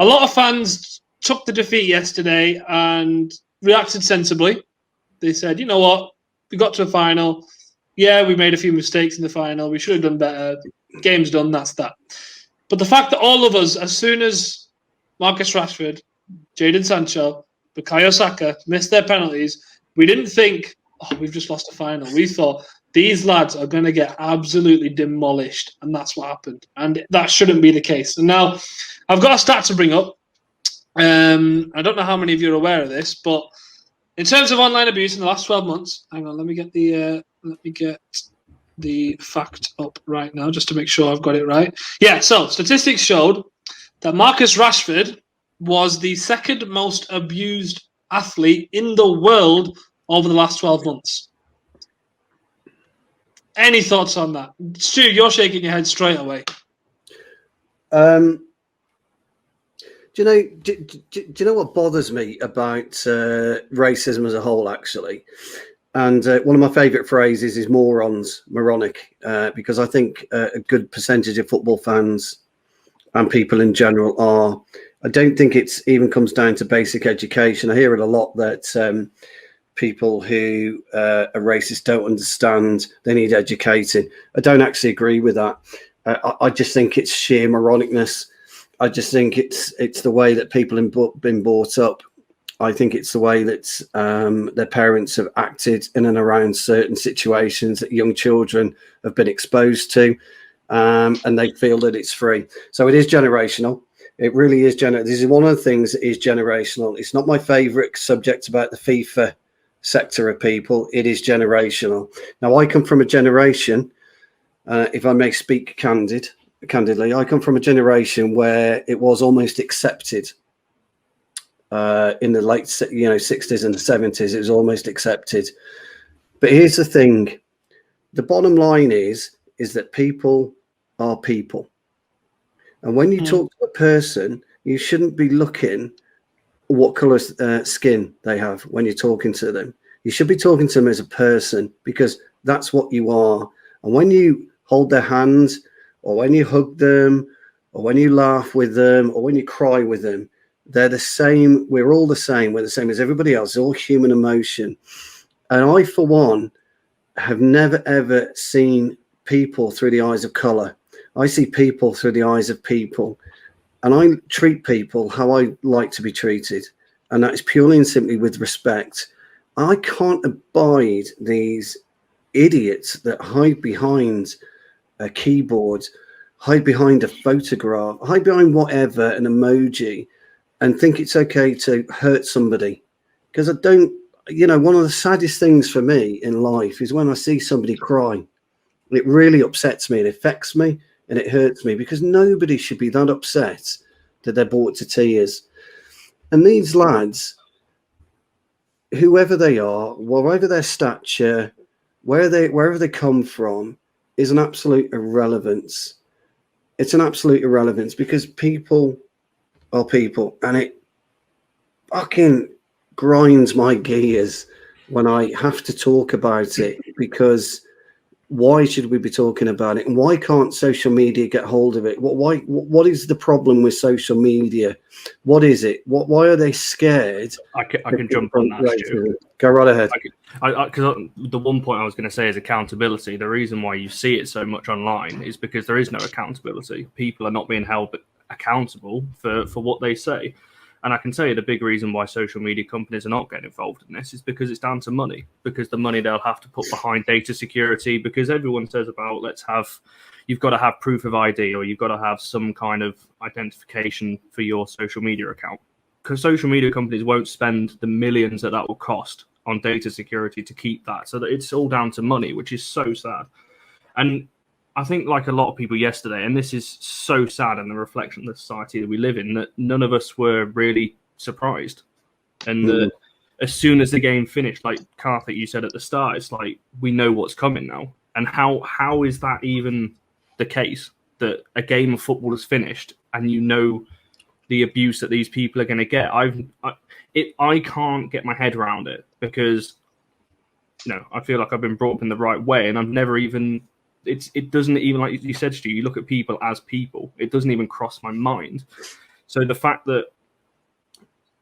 A lot of fans took the defeat yesterday and reacted sensibly. They said, you know what, we got to a final. Yeah, we made a few mistakes in the final. We should have done better. Game's done, that's that. But the fact that all of us, as soon as Marcus Rashford, Jadon Sancho, Bukayo Saka missed their penalties, we didn't think, oh, we've just lost a final. We thought, these lads are going to get absolutely demolished, and that's what happened. And that shouldn't be the case. And now, I've got a stat to bring up. I don't know how many of you are aware of this, but in terms of online abuse in the last 12 months, hang on, let me get the fact up right now just to make sure I've got it right. Yeah, so statistics showed that Marcus Rashford was the second most abused athlete in the world over the last 12 months. Any thoughts on that? Stu, you're shaking your head straight away. Do you know what bothers me about racism as a whole, actually? And one of my favourite phrases is moronic, because I think a good percentage of football fans and people in general are. I don't think it's even comes down to basic education. I hear it a lot that people who are racist don't understand, they need educating. I don't actually agree with that. I just think it's sheer moronicness. I just think it's the way that people have been brought up. I think it's the way that their parents have acted in and around certain situations that young children have been exposed to, and they feel that it's free. So it is generational. It really is generational. This is one of the things that is generational. It's not my favourite subject about the FIFA sector of people. It is generational. Now, I come from a generation, if I may speak candidly, I come from a generation where it was almost accepted. In the late 60s and the 70s, it was almost accepted. But here's the thing: the bottom line is that people are people, and when you talk to a person, you shouldn't be looking what colour skin they have when you're talking to them. You should be talking to them as a person, because that's what you are. And when you hold their hands, or when you hug them, or when you laugh with them, or when you cry with them, they're the same. We're all the same. We're the same as everybody else. It's all human emotion. And I, for one, have never, ever seen people through the eyes of colour. I see people through the eyes of people. And I treat people how I like to be treated. And that is purely and simply with respect. I can't abide these idiots that hide behind a keyboard, hide behind a photograph, hide behind whatever, an emoji, and think it's okay to hurt somebody. Because I don't, one of the saddest things for me in life is when I see somebody cry. It really upsets me, it affects me, and it hurts me, because nobody should be that upset that they're brought to tears. And these lads, whoever they are, whatever their stature, wherever they come from, is an absolute irrelevance. It's an absolute irrelevance, because people are people, and it fucking grinds my gears when I have to talk about it, because why should we be talking about it? And why can't social media get hold of it? What is the problem with social media? What is it? Why are they scared? I can jump on that, Stu. Go right ahead. Because the one point I was going to say is accountability. The reason why you see it so much online is because there is no accountability. People are not being held accountable for what they say. And I can tell you the big reason why social media companies are not getting involved in this is because it's down to money, because the money they'll have to put behind data security, because everyone says about you've got to have proof of ID, or you've got to have some kind of identification for your social media account. Because social media companies won't spend the millions that will cost on data security to keep that. So that it's all down to money, which is so sad. And I think, like a lot of people yesterday, and this is so sad in the reflection of the society that we live in, that none of us were really surprised. And as soon as the game finished, like Karthik, you said at the start, it's like, we know what's coming now. And how is that even the case, that a game of football is finished and you know the abuse that these people are going to get. I can't get my head around it, because I feel like I've been brought up in the right way, and I've never even it doesn't even, like you said, Stu, you look at people as people. It doesn't even cross my mind. So the fact that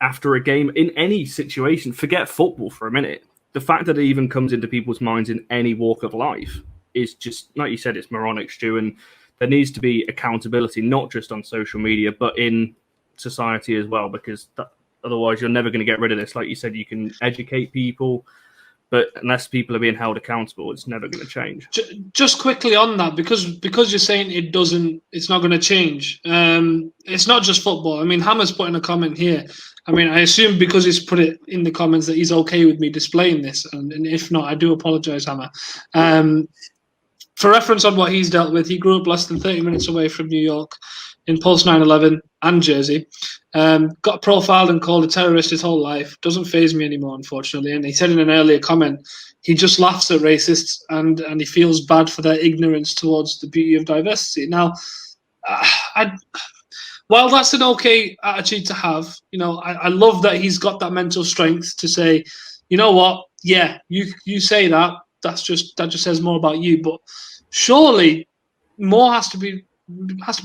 after a game, in any situation, forget football for a minute, the fact that it even comes into people's minds in any walk of life is just, like you said, it's moronic, Stu, and there needs to be accountability, not just on social media, but in society as well, because otherwise you're never going to get rid of this. Like you said, you can educate people, but unless people are being held accountable, it's never going to change. Just quickly on that, because you're saying it's not going to change. It's not just football. I mean, Hammer's put in a comment here. I mean, I assume because he's put it in the comments that he's okay with me displaying this, and if not, I do apologise, Hammer. For reference on what he's dealt with, he grew up less than 30 minutes away from New York in post 9/11 and Jersey. Got profiled and called a terrorist his whole life. Doesn't faze me anymore, unfortunately. And he said in an earlier comment, he just laughs at racists and he feels bad for their ignorance towards the beauty of diversity. Now, while that's an okay attitude to have, I love that he's got that mental strength to say, you know what, yeah, you say that. That just says more about you. But surely more has to be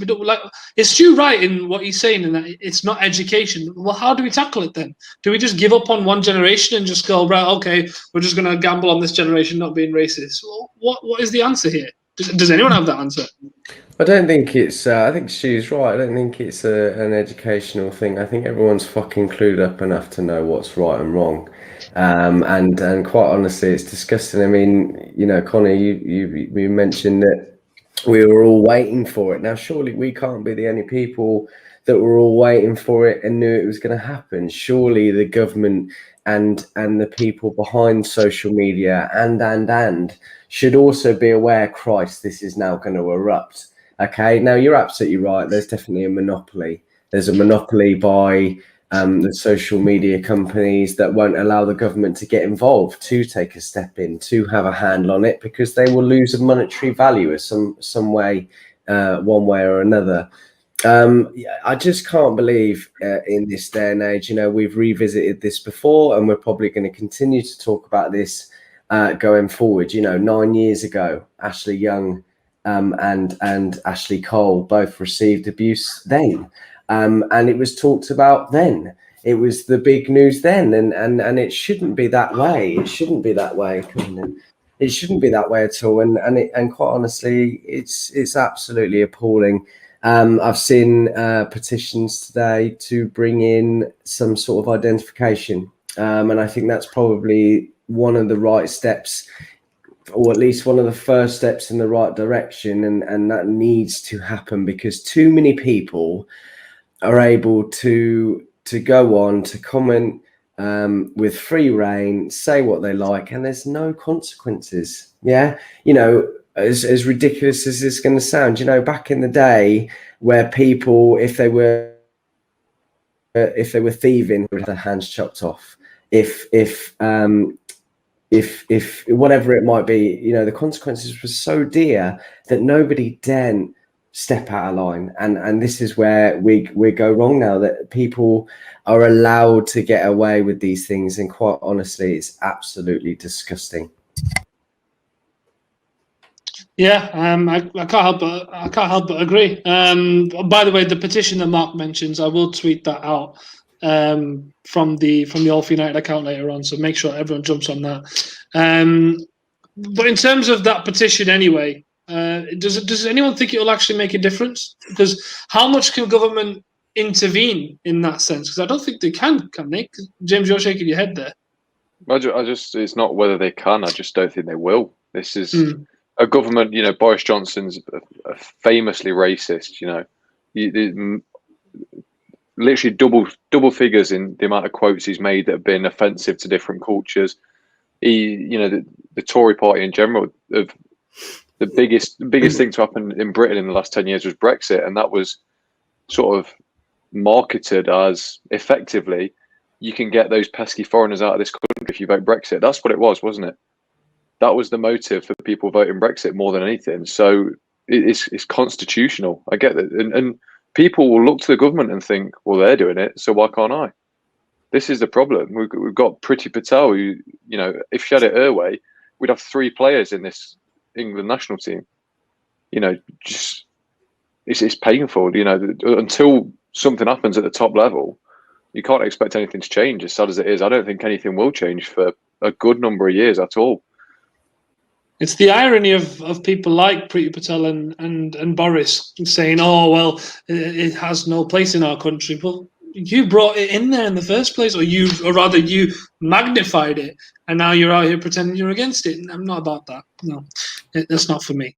done. Like, is Stu right in what he's saying, in that it's not education? Well, how do we tackle it then? Do we just give up on one generation and just go, right, okay, we're just going to gamble on this generation not being racist? Well, what is the answer here? Does anyone have that answer? I don't think it's. I think Stu's right. I don't think it's an educational thing. I think everyone's fucking clued up enough to know what's right and wrong. And quite honestly, it's disgusting. I mean, Connor, you mentioned that we were all waiting for it. Now, surely we can't be the only people that were all waiting for it and knew it was going to happen. Surely the government and the people behind social media and should also be aware, Christ, this is now going to erupt. Okay, now you're absolutely right. There's definitely a monopoly. There's a monopoly by the social media companies that won't allow the government to get involved, to take a step in, to have a handle on it, because they will lose a monetary value some way, one way or another. I just can't believe in this day and age, we've revisited this before, and we're probably going to continue to talk about this going forward. 9 years ago, Ashley Young and Ashley Cole both received abuse then. And it was talked about then. It was the big news then, and it shouldn't be that way. It shouldn't be that way. It shouldn't be that way at all. And quite honestly, it's absolutely appalling. I've seen petitions today to bring in some sort of identification, and I think that's probably one of the right steps, or at least one of the first steps in the right direction, and that needs to happen, because too many people are able to go on to comment with free reign, say what they like, and there's no consequences. Yeah, as ridiculous as it's going to sound, back in the day where people, if they were thieving, would have their hands chopped off. If whatever it might be, the consequences were so dear that nobody dared step out of line, and this is where we go wrong now, that people are allowed to get away with these things, and quite honestly, it's absolutely disgusting. Yeah, I can't help but agree. By the way, the petition that Mark mentions, I will tweet that out from the All for United account later on, so make sure everyone jumps on that. But in terms of that petition anyway, does anyone think it will actually make a difference? Because how much can government intervene in that sense? Because I don't think they can they? James, you're shaking your head there. I just it's not whether they can, I just don't think they will. This is a government, Boris Johnson's a famously racist, literally double figures in the amount of quotes he's made that have been offensive to different cultures. The Tory party in general, the biggest thing to happen in Britain in the last 10 years was Brexit, and that was sort of marketed as, effectively, you can get those pesky foreigners out of this country if you vote Brexit. That's what it was, wasn't it? That was the motive for people voting Brexit more than anything. So it's constitutional. I get that, and people will look to the government and think, well, they're doing it, so why can't I? This is the problem. We've got Priti Patel, who, you know, if she had it her way, we'd have 3 players in this England national team. You know, just it's painful. You know, until something happens at the top level, you can't expect anything to change. As sad as it is, I don't think anything will change for a good number of years at all. It's the irony of people like Priti Patel and Boris saying, "Oh well, it has no place in our country." Well, you brought it in there in the first place, or rather, you magnified it, and now you're out here pretending you're against it. I'm not about that. No, that's not for me.